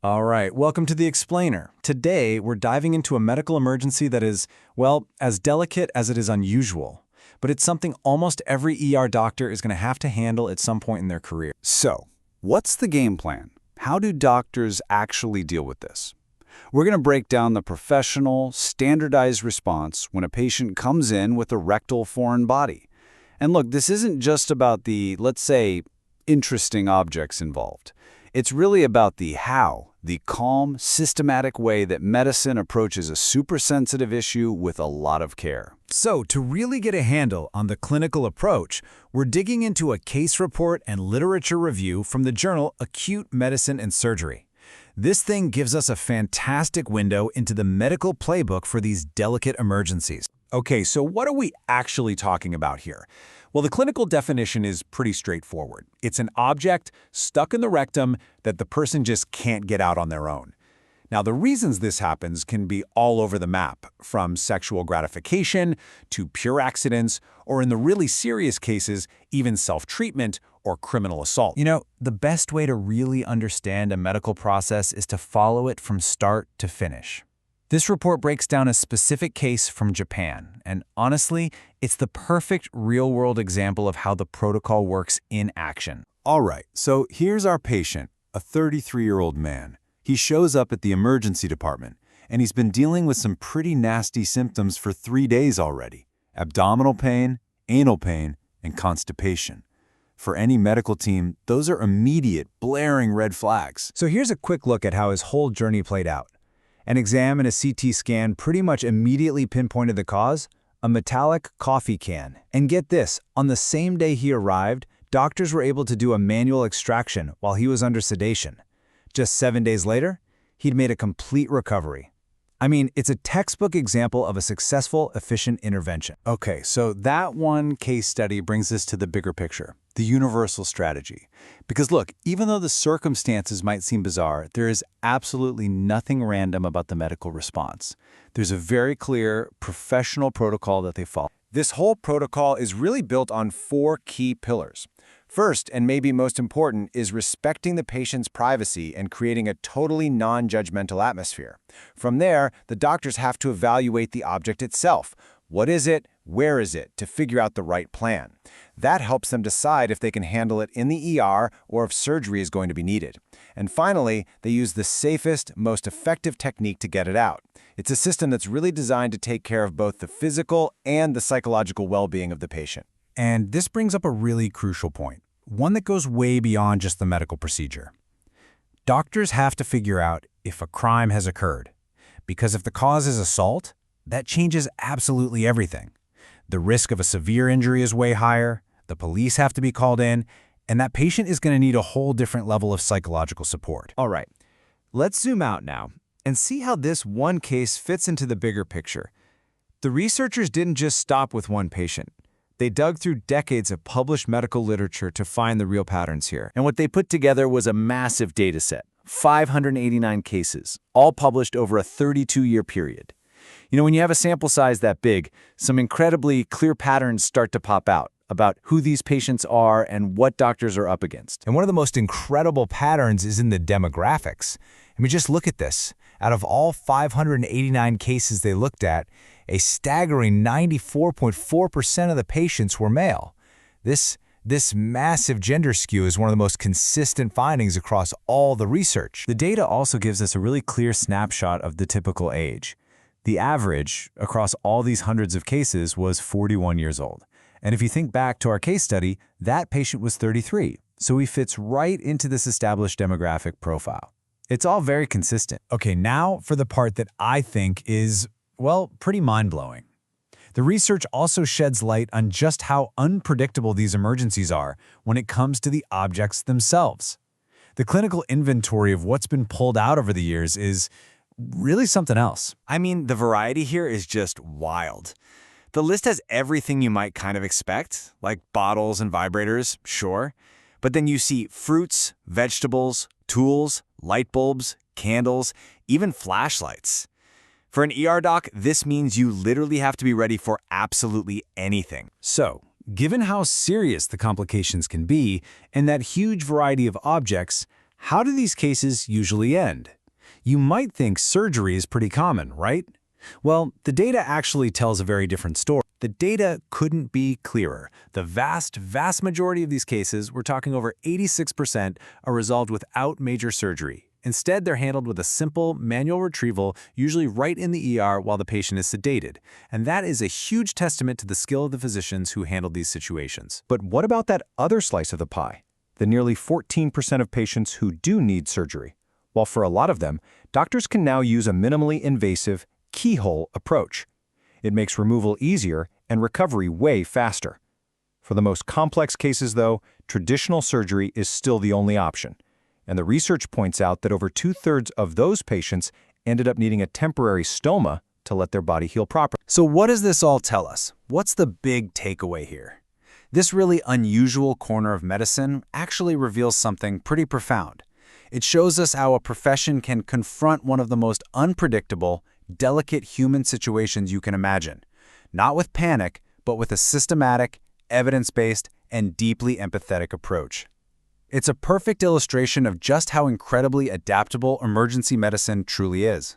All right, welcome to The Explainer. Today, we're diving into a medical emergency that is, well, as delicate as it is unusual. But it's something almost every ER doctor is going to have to handle at some point in their career. So, what's the game plan? How do doctors actually deal with this? We're going to break down the professional, standardized response when a patient comes in with a rectal foreign body. And look, this isn't just about the, let's say, interesting objects involved. It's really about the how, the calm, systematic way that medicine approaches a super-sensitive issue with a lot of care. So, to really get a handle on the clinical approach, we're digging into a case report and literature review from the journal Acute Medicine and Surgery. This thing gives us a fantastic window into the medical playbook for these delicate emergencies. Okay, so what are we actually talking about here? Well, the clinical definition is pretty straightforward. It's an object stuck in the rectum that the person just can't get out on their own. Now, the reasons this happens can be all over the map, from sexual gratification to pure accidents, or in the really serious cases, even self-treatment or criminal assault. You know, the best way to really understand a medical process is to follow it from start to finish. This report breaks down a specific case from Japan, and honestly, it's the perfect real-world example of how the protocol works in action. All right, so here's our patient, a 33-year-old man. He shows up at the emergency department, and he's been dealing with some pretty nasty symptoms for 3 days already: abdominal pain, anal pain, and constipation. For any medical team, those are immediate, blaring red flags. So here's a quick look at how his whole journey played out. An exam and a CT scan pretty much immediately pinpointed the cause: a metallic coffee can. And get this, on the same day he arrived, doctors were able to do a manual extraction while he was under sedation. Just 7 days later, he'd made a complete recovery. I mean, it's a textbook example of a successful, efficient intervention. Okay, so that one case study brings us to the bigger picture, the universal strategy. Because look, even though the circumstances might seem bizarre, there is absolutely nothing random about the medical response. There's a very clear, professional protocol that they follow. This whole protocol is really built on 4 key pillars. First, and maybe most important, is respecting the patient's privacy and creating a totally non-judgmental atmosphere. From there, the doctors have to evaluate the object itself. What is it? Where is it? To figure out the right plan. That helps them decide if they can handle it in the ER or if surgery is going to be needed. And finally, they use the safest, most effective technique to get it out. It's a system that's really designed to take care of both the physical and the psychological well-being of the patient. And this brings up a really crucial point, one that goes way beyond just the medical procedure. Doctors have to figure out if a crime has occurred, because if the cause is assault, that changes absolutely everything. The risk of a severe injury is way higher, the police have to be called in, and that patient is going to need a whole different level of psychological support. All right, let's zoom out now and see how this one case fits into the bigger picture. The researchers didn't just stop with one patient. They dug through decades of published medical literature to find the real patterns here. And what they put together was a massive data set, 589 cases, all published over a 32-year period. You know, when you have a sample size that big, some incredibly clear patterns start to pop out about who these patients are and what doctors are up against. And one of the most incredible patterns is in the demographics. I mean, just look at this. Out of all 589 cases they looked at, a staggering 94.4% of the patients were male. This massive gender skew is one of the most consistent findings across all the research. The data also gives us a really clear snapshot of the typical age. The average across all these hundreds of cases was 41 years old. And if you think back to our case study, that patient was 33. So he fits right into this established demographic profile. It's all very consistent. Okay, now for the part that I think is, well, pretty mind-blowing. The research also sheds light on just how unpredictable these emergencies are when it comes to the objects themselves. The clinical inventory of what's been pulled out over the years is really something else. I mean, the variety here is just wild. The list has everything you might kind of expect, like bottles and vibrators, sure. But then you see fruits, vegetables, tools, light bulbs, candles, even flashlights. For an ER doc, this means you literally have to be ready for absolutely anything. So, given how serious the complications can be and that huge variety of objects, How do these cases usually end? You might think surgery is pretty common, right? Well, the data actually tells a very different story. The data couldn't be clearer. The vast majority of these cases, we're talking over 86%, are resolved without major surgery. Instead, they're handled with a simple manual retrieval, usually right in the ER while the patient is sedated. And that is a huge testament to the skill of the physicians who handled these situations. But what about that other slice of the pie? The nearly 14% of patients who do need surgery. While for a lot of them, doctors can now use a minimally invasive keyhole approach. It makes removal easier and recovery way faster. For the most complex cases, though, traditional surgery is still the only option. And the research points out that over 2/3 of those patients ended up needing a temporary stoma to let their body heal properly. So what does this all tell us? What's the big takeaway here? This really unusual corner of medicine actually reveals something pretty profound. It shows us how a profession can confront one of the most unpredictable, delicate human situations you can imagine. Not with panic, but with a systematic, evidence-based, and deeply empathetic approach. It's a perfect illustration of just how incredibly adaptable emergency medicine truly is.